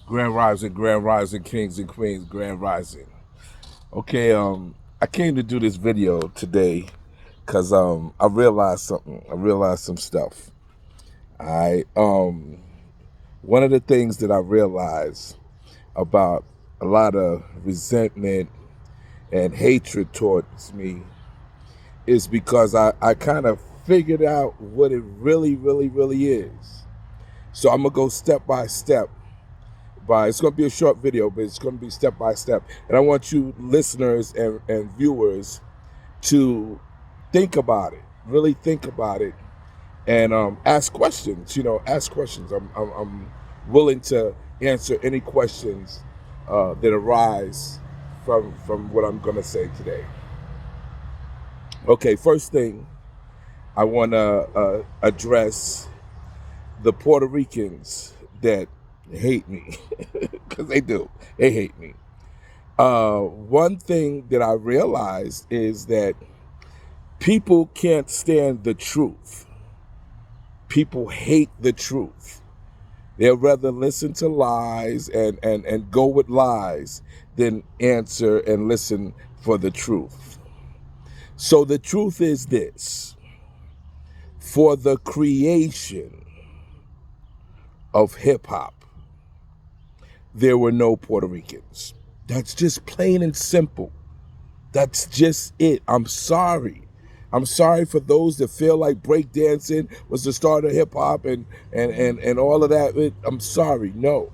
Grand Rising, kings and queens, Grand Rising. Okay, I came to do this video today because I realized something. I realized some stuff. One of the things that I realized about a lot of resentment and hatred towards me is because I kind of figured out what it really is. So I'm gonna go step by step. It's going to be a short video, but it's going to be step by step. And I want you listeners and viewers to think about it, really think about it, and ask questions. Ask questions. I'm willing to answer any questions that arise from what I'm going to say today. Okay, first thing I want to address the Puerto Ricans that hate me because they do. They hate me. One thing that I realized is that people can't stand the truth. People hate the truth. They'll rather listen to lies and go with lies than answer and listen for the truth. So the truth is this: for the creation of hip hop, there were no Puerto Ricans. That's just plain and simple. That's just it. I'm sorry. I'm sorry for those that feel like breakdancing was the start of hip hop and all of that. I'm sorry. No,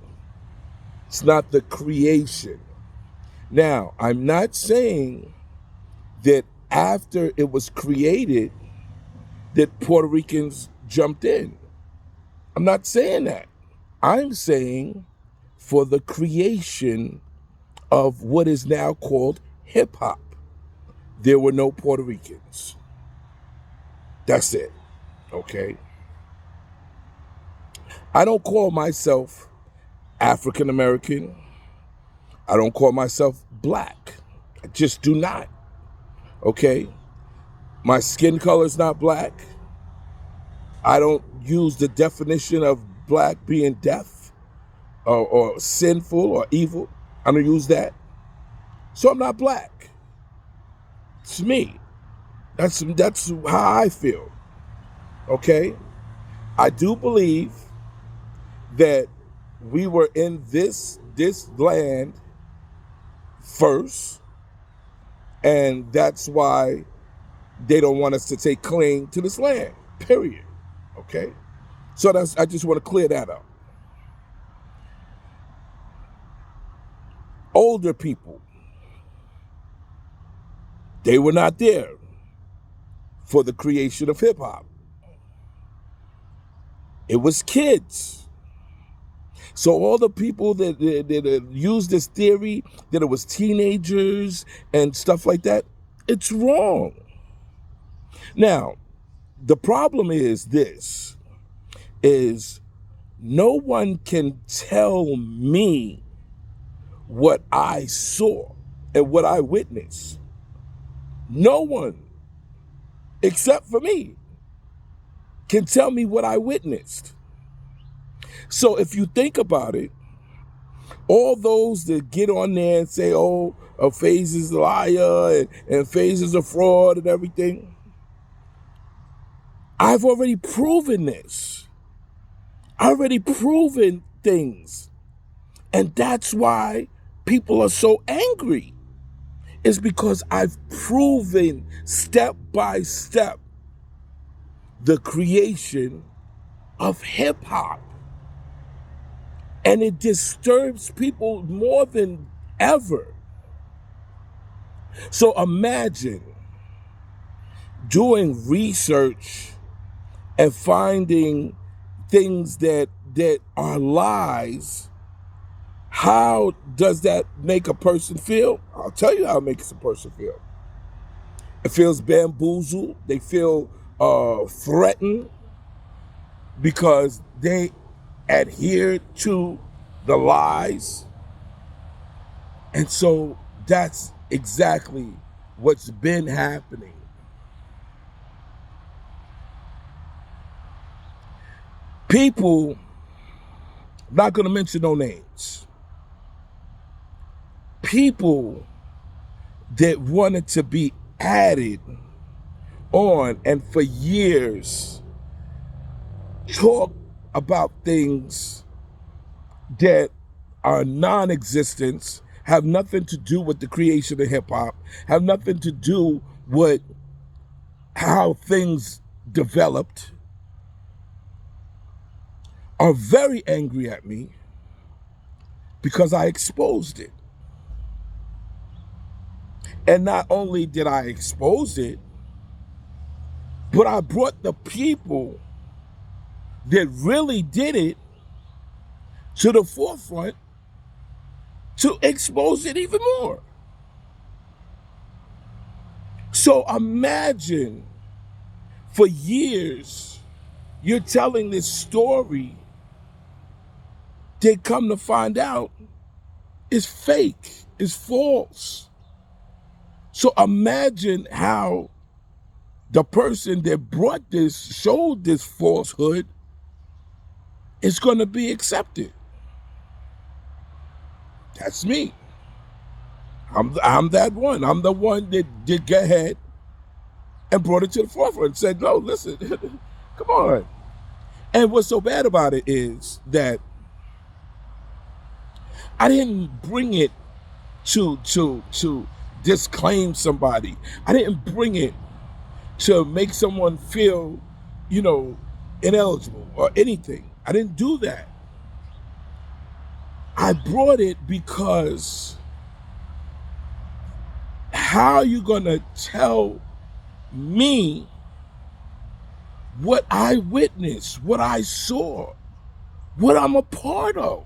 it's not the creation. Now, I'm not saying that after it was created that Puerto Ricans jumped in. I'm not saying that. I'm saying for the creation of what is now called hip hop, there were no Puerto Ricans. That's it. Okay. I don't call myself African American. I don't call myself black. I just do not. Okay. My skin color is not black. I don't use the definition of black being death or sinful or evil. I don't use that. So I'm not black. It's me. That's how I feel. Okay. I do believe that we were in this land first, and that's why they don't want us to take claim to this land. Period. Okay. So I just want to clear that up. Older people, they were not there for the creation of hip hop. It was kids. So all the people that use this theory that it was teenagers and stuff like that, it's wrong. Now, the problem is this, is no one can tell me what I saw and what I witnessed. No one, except for me, can tell me what I witnessed. So if you think about it, all those that get on there and say, oh, FaZe is a liar and FaZe is a fraud and everything, I've already proven this. I already proven things. And that's why people are so angry. It's because I've proven step by step the creation of hip hop. And it disturbs people more than ever. So imagine doing research and finding things that are lies. How does that make a person feel? I'll tell you how it makes a person feel. It feels bamboozled. They feel threatened because they adhere to the lies. And so that's exactly what's been happening. People not going to mention no names, people that wanted to be added on and for years talk about things that are non-existent, have nothing to do with the creation of hip-hop, have nothing to do with how things developed, are very angry at me because I exposed it. And not only did I expose it, but I brought the people that really did it to the forefront to expose it even more. So imagine, for years, you're telling this story, they come to find out it's fake, it's false. So imagine how the person that brought this, showed this falsehood, is going to be accepted. That's me. I'm that one. I'm the one that did go ahead and brought it to the forefront and said, no, listen, come on. And what's so bad about it is that I didn't bring it to disclaim somebody. I didn't bring it to make someone feel, ineligible or anything. I didn't do that. I brought it because how are you gonna tell me what I witnessed, what I saw, what I'm a part of?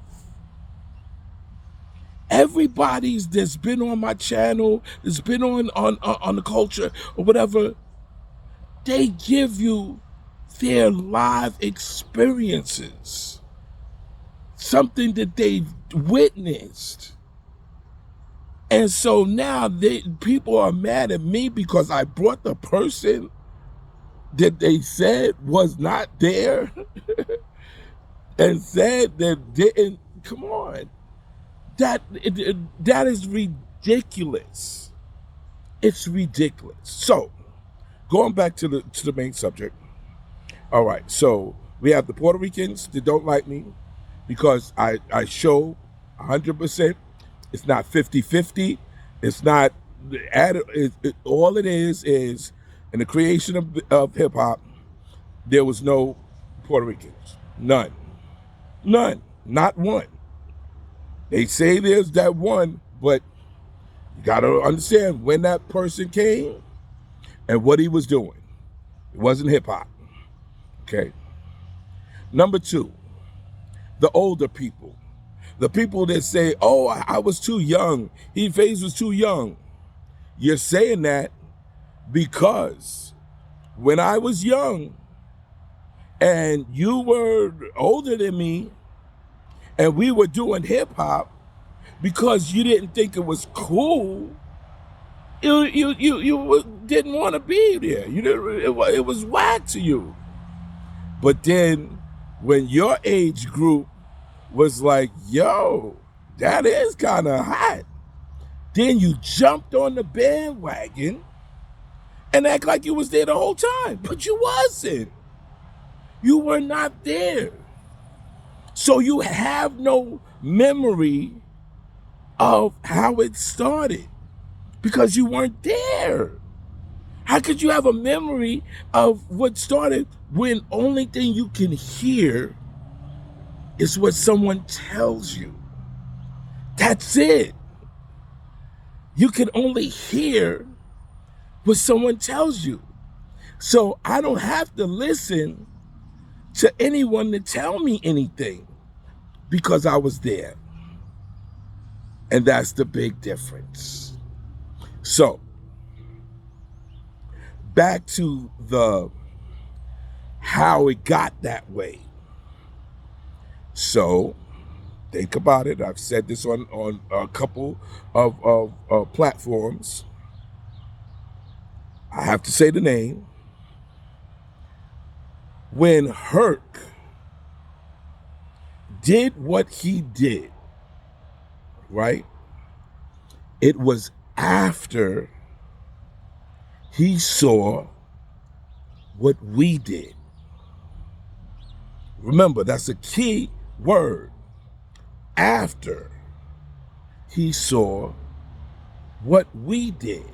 Everybody's that's been on my channel, that's been on the culture or whatever, they give you their live experiences, something that they've witnessed. And so now people are mad at me because I brought the person that they said was not there and said that didn't. Come on. That is ridiculous. It's ridiculous. So, going back to the main subject. All right, so we have the Puerto Ricans that don't like me because I show 100%. It's not 50-50. It's not all it is in the creation of hip hop, there was no Puerto Ricans. None. Not one. They say there's that one, but you got to understand when that person came and what he was doing. It wasn't hip hop. Okay. Number two, the older people. The people that say, oh, I was too young. FaZe was too young. You're saying that because when I was young and you were older than me and we were doing hip hop, because you didn't think it was cool, you didn't want to be there. You didn't. It was whack to you. But then when your age group was like, yo, that is kind of hot, then you jumped on the bandwagon and act like you was there the whole time. But you wasn't. You were not there. So you have no memory of how it started because you weren't there. How could you have a memory of what started when only thing you can hear is what someone tells you? That's it. You can only hear what someone tells you. So I don't have to listen to anyone to tell me anything because I was there. And that's the big difference. So back to the how it got that way. So think about it. I've said this on a couple of platforms. I have to say the name. When Herc did what he did, right? It was after he saw what we did. Remember, that's a key word. After he saw what we did.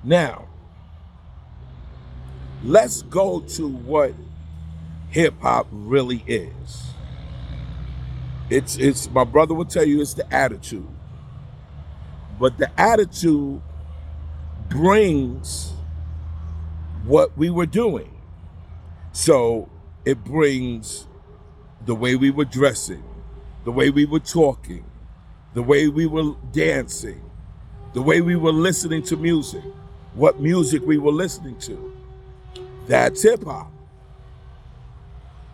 Now, let's go to what hip hop really is. It's my brother will tell you it's the attitude. But the attitude brings what we were doing. So it brings the way we were dressing, the way we were talking, the way we were dancing, the way we were listening to music, what music we were listening to. That's hip hop.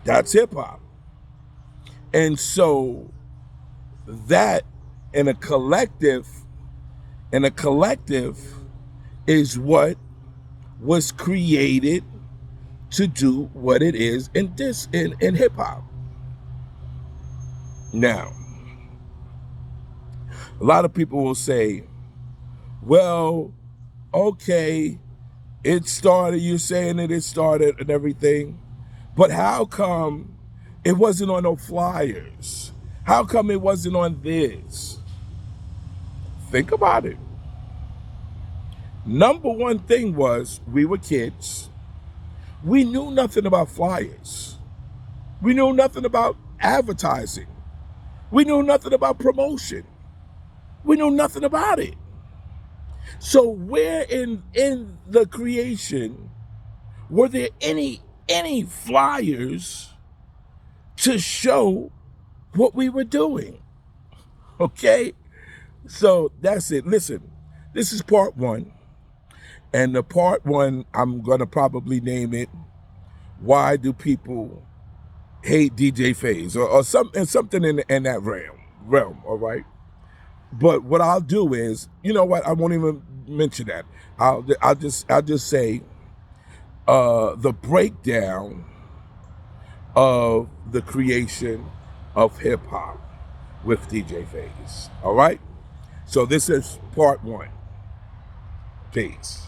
That's hip hop. And so that in a collective is what was created to do what it is in hip hop. Now, a lot of people will say, well, okay, it started, you're saying that it started and everything, but how come it wasn't on no flyers? How come it wasn't on this? Think about it. Number one thing was we were kids. We knew nothing about flyers. We knew nothing about advertising. We knew nothing about promotion. We knew nothing about it. So where in the creation were there any flyers to show what we were doing? Okay? So that's it. Listen, this is part one. And the part one, I'm going to probably name it, Why Do People Hate DJ FaZe? Or something in that realm, all right? But what I'll do is, you know what, I won't even mention that. I'll just say the breakdown of the creation of hip hop with DJ FaZe. All right? So this is part one. Peace.